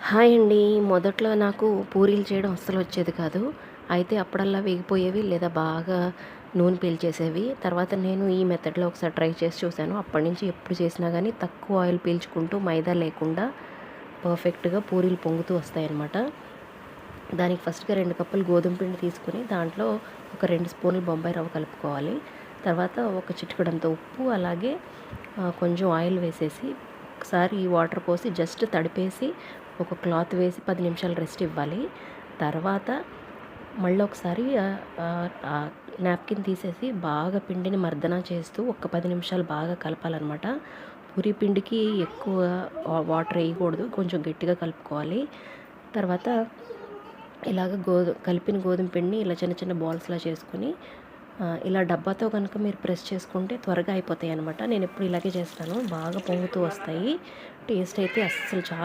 Hi అండి. మొదట్లో నాకు పూరీలు చేయడం అస్సలు వచ్చేది కాదు. అయితే అప్పుడల్లా వేగిపోయేవి లేదా బాగా నూనె పీల్చేసేవి. తర్వాత నేను ఈ మెథడ్‌లో ఒకసారి ట్రై చేసి చూశాను. అప్పటినుంచి ఎప్పుడు చేసినా గానీ తక్కువ ఆయిల్ పీల్చుకుంటూ మైదా లేకుండా పర్ఫెక్ట్‌గా పూరీలు పొంగుతూ వస్తాయన్నమాట. దానికి ఫస్ట్‌గా 2 కప్పులు గోధుమ పిండి తీసుకొని దాంట్లో ఒక 2 స్పూన్లు బొంబాయి రవ్వ కలుపుకోవాలి. తర్వాత ఒక చిటికెడంత ఉప్పు అలాగే కొంచెం ఆయిల్ వేసేసి ఒకసారి వాటర్ పోసి జస్ట్ తడిపేసి ఒక క్లాత్ వేసి 10 నిమిషాలు రెస్ట్ ఇవ్వాలి. తర్వాత మళ్ళొకసారి నాప్కిన్ తీసేసి బాగా పిండిని మర్దన చేస్తూ ఒక 10 నిమిషాలు బాగా కలపాలనమాట. పూరీ పిండికి ఎక్కువ వాటర్ వేయకూడదు. కొంచెం గట్టిగా కలుపుకోవాలి. తర్వాత ఇలాగ కలిపిన గోధుమ పిండిని ఇలా చిన్న చిన్న బాల్స్‌లా చేసుకొని ఇలా డబ్బాతో కనుక మీరు ప్రెస్ చేసుకుంటే త్వరగా అయిపోతాయనమాట. నేనెప్పుడు ఇలాగే చేస్తాను. బాగా పొంగుతూ వస్తాయి. టేస్ట్ అయితే అస్సలు చాలా